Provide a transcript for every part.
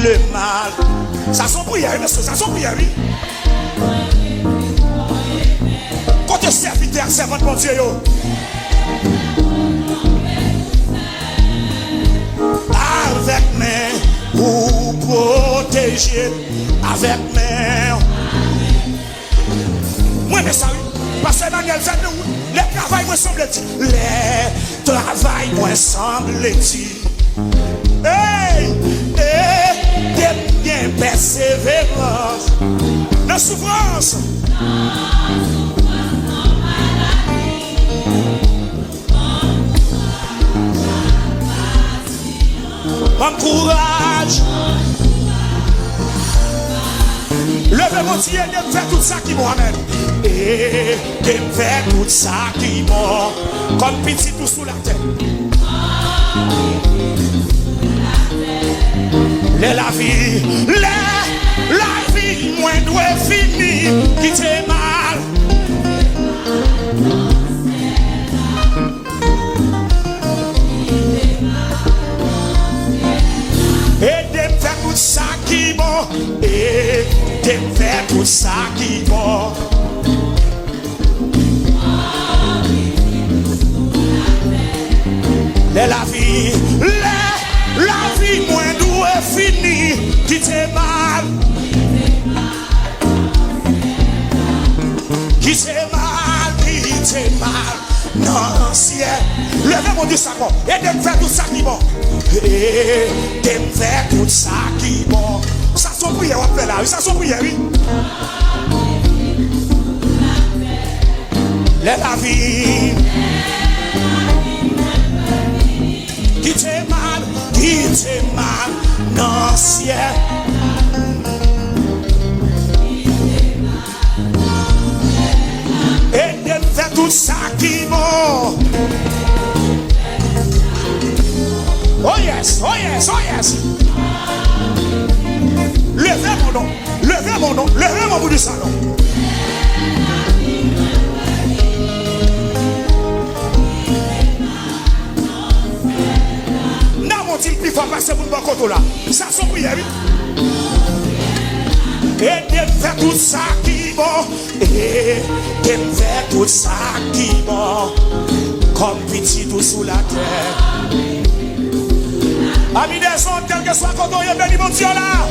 le mal. Ça son prière, monsieur, ça son prière, oui. Côté serviteur, servante mon Dieu, yo. Avec mes pour protéger, avec mes. Moi, mais ça, oui. Parce que Emmanuel, les travail, moi, semble-t-il. Les travail, moi, semble-t-il. Hey, t'es bien persévérance. La souffrance. Bon courage. Levez mon Dieu, de faire tout ça qui m'amène. Et de faire tout ça qui m'a. Comme petit tout sous la terre. La vie, la vie, moins doit finir, qui t'est mal. Et de faire tout ça qui bon, et de faire tout ça qui bon. La vie, la vie, moins doit finir, qui t'est mal. Qui t'est mal, qui t'est mal. Non, ciel. Levez mon Dieu, ça bon. Et de faire tout ça qui bon. Et de faire tout ça qui bon. Ça son prière, on fait là, oui, ça son prière, oui. La vie. Qui t'est mal, non, ciel. Et de faire tout ça qui bon. Oh yes, oh yes, oh yes. Levez mon nom, levez mon nom, levez mon bout du salon. Il faut passer pour le bon côté là. Ça son prière. Et de faire tout ça qui bon. Et de faire tout ça qui bon. Comme petit tout sous la terre. Amis des ondes, quel que soit quand on est béni mon Dieu là.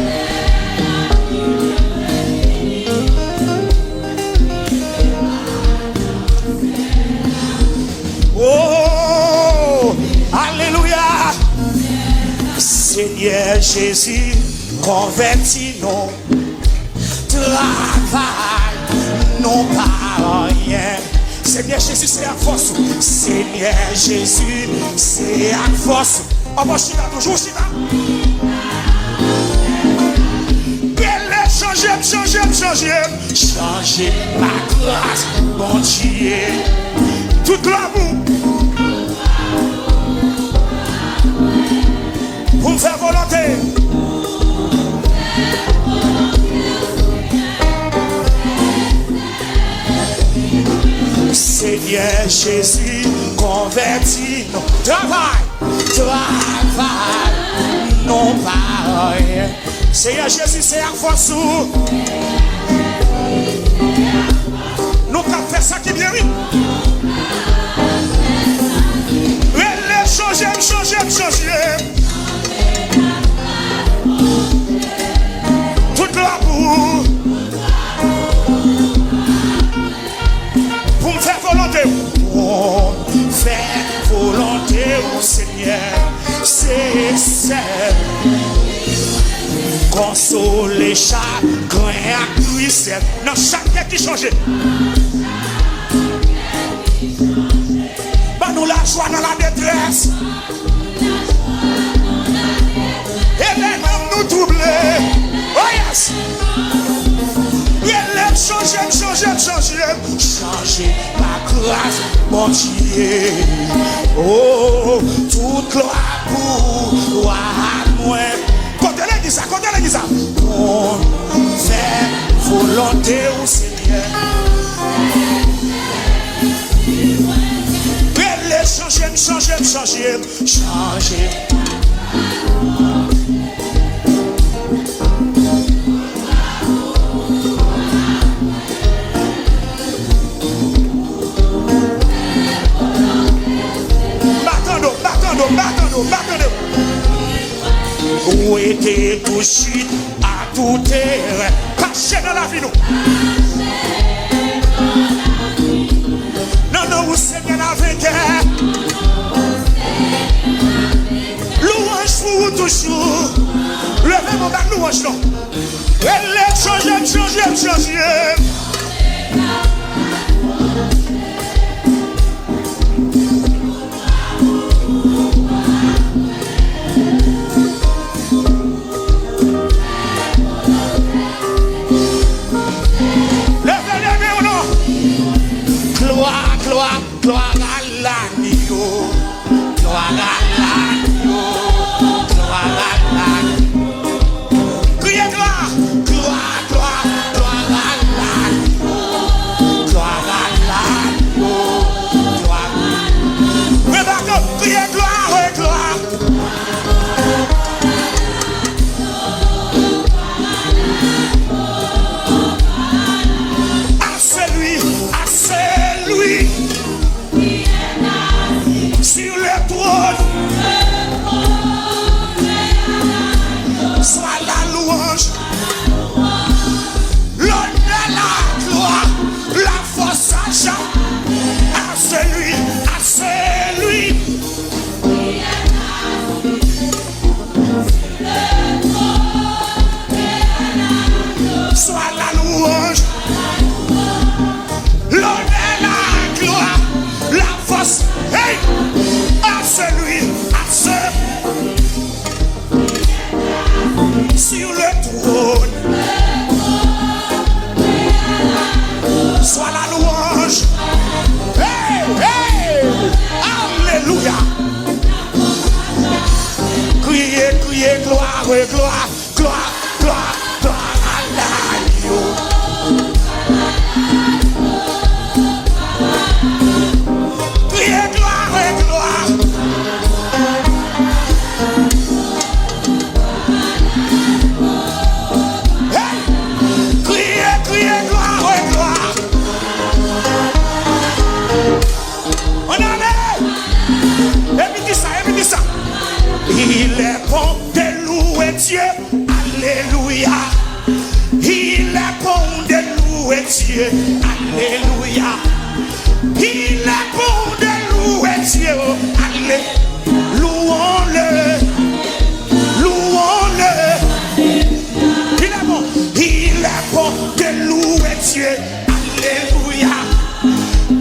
Oh, alléluia. Seigneur Jésus, convertis-nous, travail, non pas rien. Seigneur Jésus, c'est à force. Seigneur Jésus, c'est à force. On va chita toujours, chita. Belle, changer ma grâce, mon Dieu. Toute l'amour. Pour me faire volonté. Seigneur Jésus, convertis-nous. Travail, non pas rien. Seigneur Jésus, c'est à force. Nous avons fait ça qui est bien, oui. Changer. Toute l'amour. Pour me faire volonté. Pour faire volonté au Seigneur. C'est celle. Consoler chagrin à cuissette. Dans chaque tête qui change. Nous la joie dans la détresse. Et les hommes nous troubler. Oh yes. Et les changer ma grâce, mon Dieu. Oh, toute gloire pour moi. Comptez l'église, ça. Pour faire volonté au Seigneur. changer. Où était tout suite à tout terre. Caché dans la vie, nous. Non, non, vous Seigneur la vainqueur. Louange pour vous toujours. Levez mon bac, louange, non. Elle est changée. Gloire à l'agneau, gloire à l'agneau, gloire à l'agneau. Criez gloire, gloire, gloire, gloire à l'agneau, gloire à l'agneau, gloire. Mais d'accord, criez gloire, oui, gloire. À celui. Sur le trône, soit la louange, l'honneur, la gloire, la force à celui, soit la louange, l'honneur, la gloire, la force, hey! Sur le trône, soit la louange. Hey, hey, alléluia. Criez, gloire, gloire, gloire, gloire, gloire à l'agneau. Criez, gloire, gloire. Il est bon de louer Dieu, alléluia. Il est bon de louer Dieu, alléluia. Il est bon de louer Dieu, alléluia. Louons-le, louons-le. Il est bon de louer Dieu, alléluia.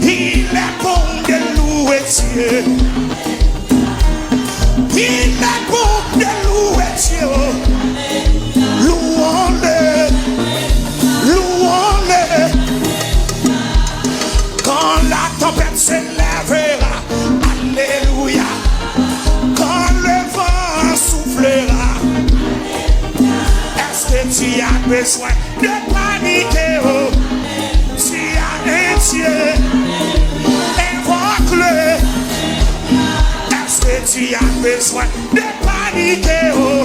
Il est bon de louer Dieu. Il est bon de louer Dieu. Louons-le, louons-le. Quand la tempête s'élèvera, alléluia. Quand le vent soufflera, est-ce que tu as besoin de paniquer? Oh, tu as un Dieu, invoque-le. Tu as besoin de paniquer, oh.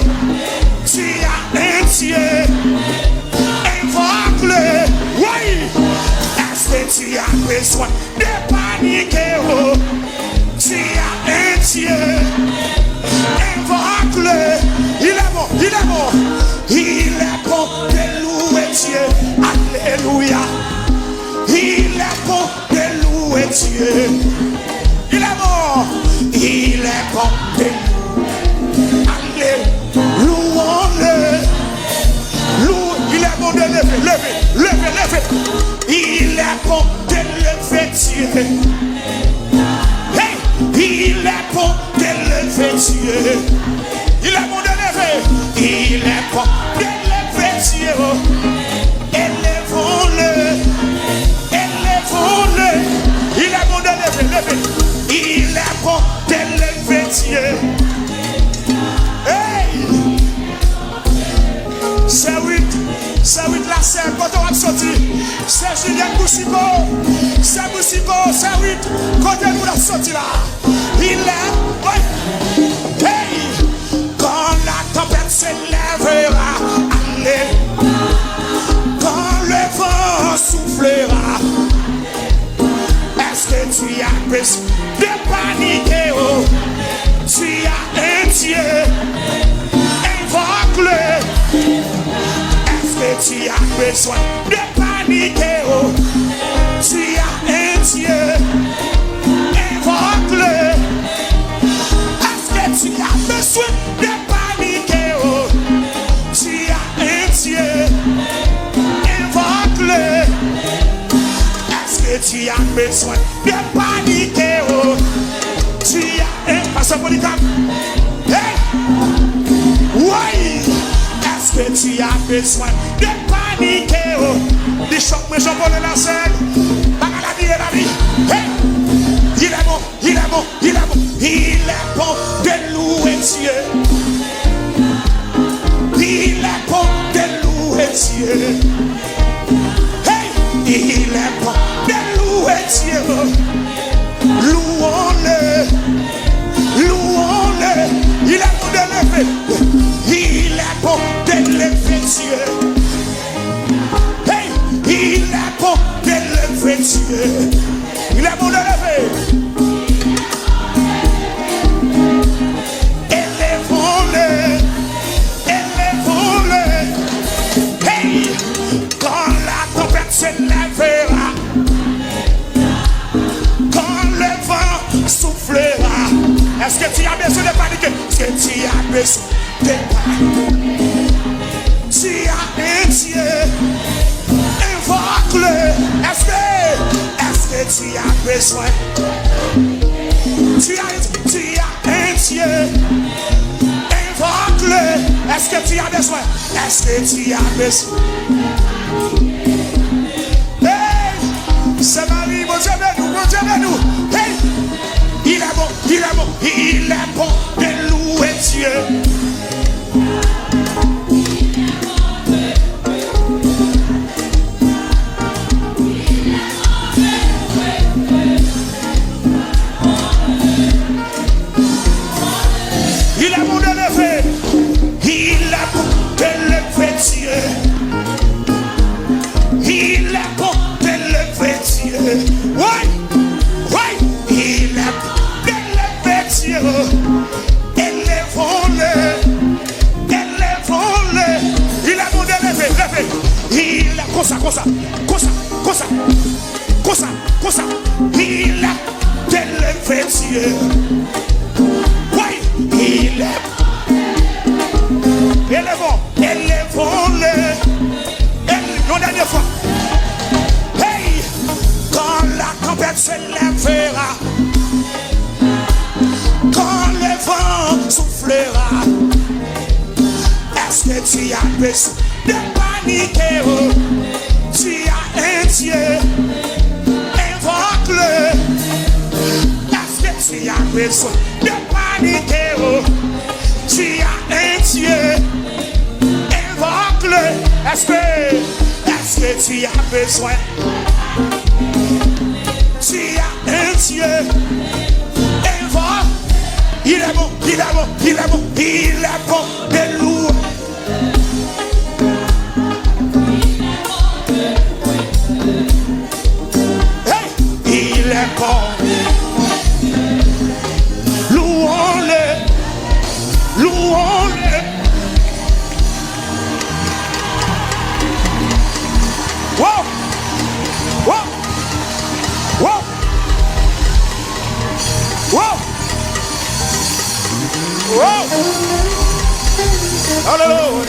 Tu as un Dieu, invoque-le, oui. Est-ce que tu as besoin de paniquer, oh. Tu as un Dieu, invoque-le. Il est bon, il est bon. Il est bon de louer Dieu, alléluia. Il est bon de louer Dieu. Il est bon. Il est bon de aller, louons-le. Il est bon de lever. Il est bon de lever Dieu. Hey, il est bon de lever Dieu. Il est bon de lever. Il est bon de lever Dieu. Élevons-le. Il est bon de lever. Il est bon de lever Dieu. Hey! C'est 8 là, c'est quand on va sortir. C'est Julien Boussico. C'est Boussico, c'est 8. Quand on va sortir là. Il est bon. Hey! Quand la tempête s'élèvera, allez. Quand le vent soufflera, est-ce que tu as besoin de paniquer? Oh, tu as un entier. Invoque-le. Est-ce que tu as besoin de paniquer? Oh, tu as un Dieu. Invoque-le. Est-ce que tu as besoin de paniquer? Oh, tu as un Dieu. Invoque-le. Est-ce que tu as besoin de paniquer? Oh, tu as un Pasteur Polycarpe. Hey! Oui! Est-ce que tu as besoin de paniquer? Oh, des chocs, mais j'en connais la scène. La maladie est la vie. Hey! Il est bon, il est bon, il est bon. Il est bon de louer Dieu. Il est bon de louer Dieu. Hey! Il est bon de louer Dieu. Louons-le. Louons-le. Il est bon de lever. Il est bon de lever Dieu. Hey! Il est bon de lever Dieu. Il est bon de lever. Élevons-le. Élevons-le. Hey! Quand la tempête se lèvera, quand le vent soufflera, est-ce que tu as besoin de paniquer? Est-ce que tu as besoin de paniquer? Tu as un Dieu. Invoque-le. Est-ce que tu as besoin? Tu as un Dieu. Invoque-le. Est-ce que tu as besoin? Est-ce que tu as besoin? Hey! C'est Marie, mon Dieu de nous, mon Dieu de nous. Hey! Il est bon, il est bon, il est bon de louer Dieu. Il est bon de lever. Il est bon de lever Dieu. Il est bon de lever Dieu. Oui, oui, il est bon de lever Dieu. Élevons-le. Élevons-le. Il est bon de lever, lever. Il est comme ça, comme ça, comme ça, comme ça, comme ça, comme ça. Il est de lever Dieu. Oui, il est. Élevons, élevons-le. Une dernière fois. Hey! Quand la tempête se lèvera, quand le vent soufflera, est-ce que tu as besoin de paniquer? Oh, tu as un Dieu. Invoque-le. Est-ce que tu as besoin de paniquer? Oh, tu as un Dieu. Invoque-le. Est-ce que tu as besoin? Tu as un Dieu. Invoque. Il est bon, il est bon, il est bon, il est bon de louer. Hey, il est bon. Louons-le. Louons-le. Wow! Wow! Wow! Wow! Wow! Hallelujah!